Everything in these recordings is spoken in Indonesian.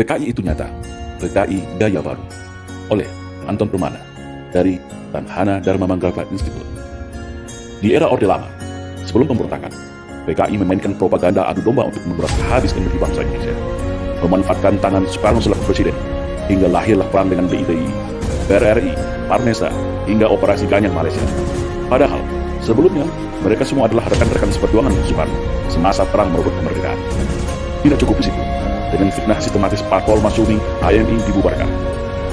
PKI itu nyata, PKI Gaya Baru, oleh Anton Permana dari Tanhana Dharma Manggala Institute. Di era Orde Lama, sebelum pemberontakan, PKI memainkan propaganda adu domba untuk menguras habis energi bangsa Indonesia, memanfaatkan tangan Soekarno selaku presiden, hingga lahirlah perang dengan BITI, PRRI, Parnesa, hingga operasi Ganyang Malaysia. Padahal, sebelumnya, mereka semua adalah rekan-rekan seperjuangan Soekarno semasa perang merebut kemerdekaan. Tidak cukup di situ, dengan fitnah sistematis Parpol Masyumi, HMI dibubarkan.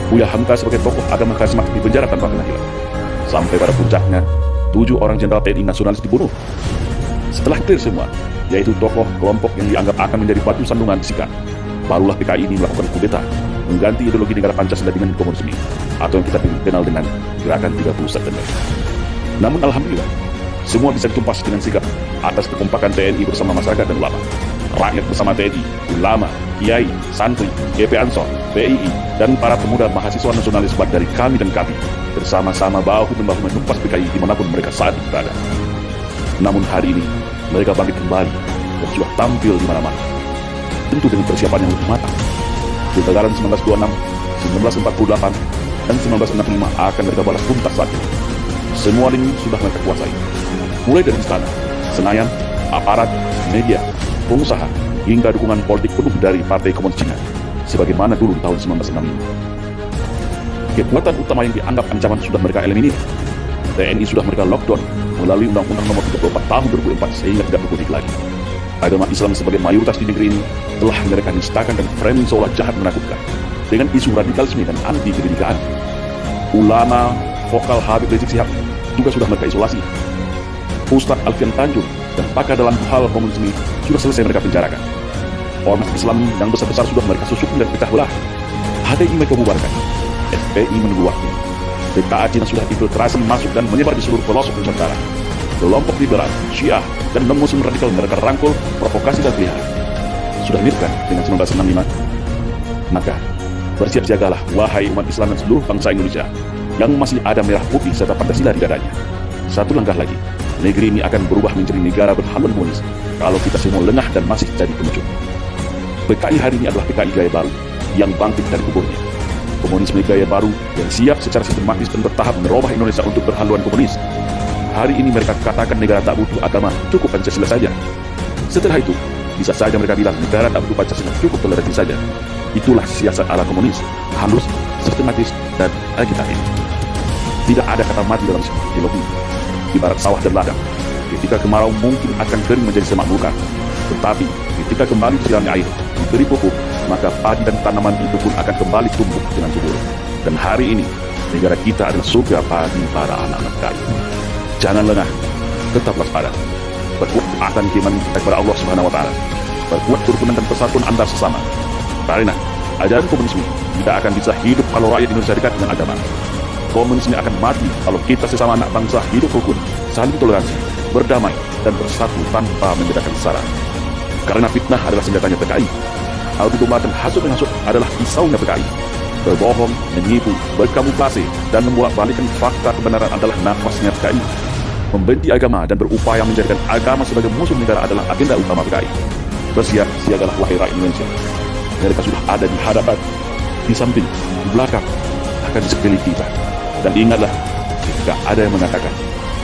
Buya Hamka sebagai tokoh agama karismatik dipenjara tanpa pengadilan. Sampai pada puncaknya, 7 orang jenderal TNI nasionalis dibunuh. Setelah clear semua, yaitu tokoh kelompok yang dianggap akan menjadi batu sandungan disikat, barulah PKI ini melakukan kudeta, mengganti ideologi negara Pancasila dengan komunisme, atau yang kita kenal dengan Gerakan 30 September. Namun alhamdulillah, semua bisa ditumpas dengan sigap atas kekompakan TNI bersama masyarakat dan ulama. Rakyat bersama TNI, ulama, kiai, santri, GP Ansor, PII, dan para pemuda mahasiswa nasionalis baik dari kami dan kami bersama-sama bahu-membahu menumpas PKI dimanapun mereka saat berada. Namun hari ini, mereka bangkit kembali dan sudah tampil di mana-mana. Tentu dengan persiapan yang lebih matang. Kegagalan 1926, 1948, dan 1965 akan mereka balas tuntas saat ini. Semua lini sudah mereka kuasai. Mulai dari istana, Senayan, aparat, media, pengusaha, hingga dukungan politik penuh dari Partai Komunis Cina, sebagaimana dulu di tahun 1965. Kekuatan utama yang dianggap ancaman sudah mereka eliminir. TNI sudah mereka lockdown melalui Undang-Undang Nomor 34 Tahun 2004 sehingga tidak berkutik lagi. Agama Islam sebagai mayoritas di negeri ini telah mereka nistakan dan framing seolah jahat menakutkan dengan isu radikalisme dan anti kebinekaan. Ulama vokal Habib Rizik Sihab juga sudah mereka isolasi. Ustadz Alfian Tanjung dan pakar dalam hal komunisme sudah selesai mereka penjarakan. Ormas Islam yang besar-besar sudah mereka susupkan dan pecah belah. HTI mereka bubarkan. FPI menunggu waktu. PKA Cina sudah infiltrasi masuk dan menyebar di seluruh pelosok Nusantara. Kelompok liberal, Syiah, dan non-Muslim radikal mereka rangkul, provokasi dan pelihara. Sudah mirip kan dengan 1965? Maka, bersiap-siagalah wahai umat Islam dan seluruh bangsa Indonesia yang masih ada merah putih serta Pancasila di dadanya. Satu langkah lagi, negeri ini akan berubah menjadi negara berhaluan komunis kalau kita semua lengah dan masih jadi pengecut. PKI hari ini adalah PKI Gaya Baru yang bangkit dari kuburnya. Komunisme gaya baru yang siap secara sistematis dan bertahap merubah Indonesia untuk berhaluan komunis. Hari ini mereka katakan negara tak butuh agama, cukup Pancasila saja. Setelah itu, bisa saja mereka bilang negara tak butuh Pancasila, cukup toleransi saja. Itulah siasat ala komunis, halus, sistematis, dan agitatif. Tidak ada kata mati dalam ideologi. Ibarat sawah dan ladang, ketika kemarau mungkin akan kering menjadi semak belukar. Tetapi ketika kembali disiramnya air, diberi pupuk, maka padi dan tanaman itu pun akan kembali tumbuh dengan subur. Dan hari ini, negara kita adalah surga bagi para anak-anak PKI. Jangan lengah, tetap waspada. Berkuat akan keimanan kita kepada Allah Subhanahu wa Ta'ala. Berkuat kerukunan dan persatuan antar sesama. Karena ajaran komunisme tidak akan bisa hidup kalau rakyat Indonesia dekat dengan agama. Komunisme akan mati kalau kita sesama anak bangsa hidup rukun, saling toleransi, berdamai, dan bersatu tanpa membedakan sara. Karena fitnah adalah senjatanya PKI. Adu domba dan hasut-menghasut adalah pisaunya PKI. Berbohong, menipu, berkamuflase, dan membolak-balikkan fakta kebenaran adalah nafasnya PKI. Membenci agama dan berupaya menjadikan agama sebagai musuh negara adalah agenda utama PKI. Bersiap siagalah wahai rakyat Indonesia. Mereka sudah ada di hadapan, di samping, di belakang, akan di sekeliling kita. Dan ingatlah, jika ada yang mengatakan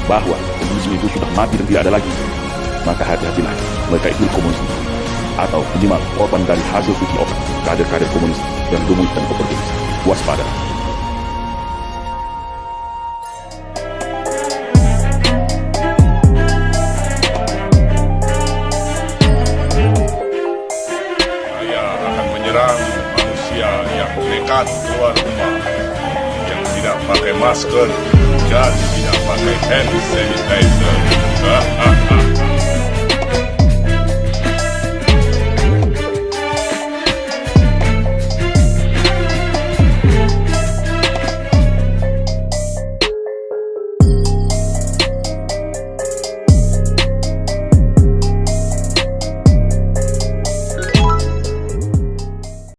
bahwa komunisme itu sudah mati dan tidak ada lagi, maka hati-hatilah, mereka itu komunisme atau minimal korban dari hasil cuci otak kader-kader komunis yang dumung dan oportunis. Waspada. Saya akan menyerang manusia yang nekat keluar rumah, yang tidak pakai masker dan tidak pakai hand sanitizer.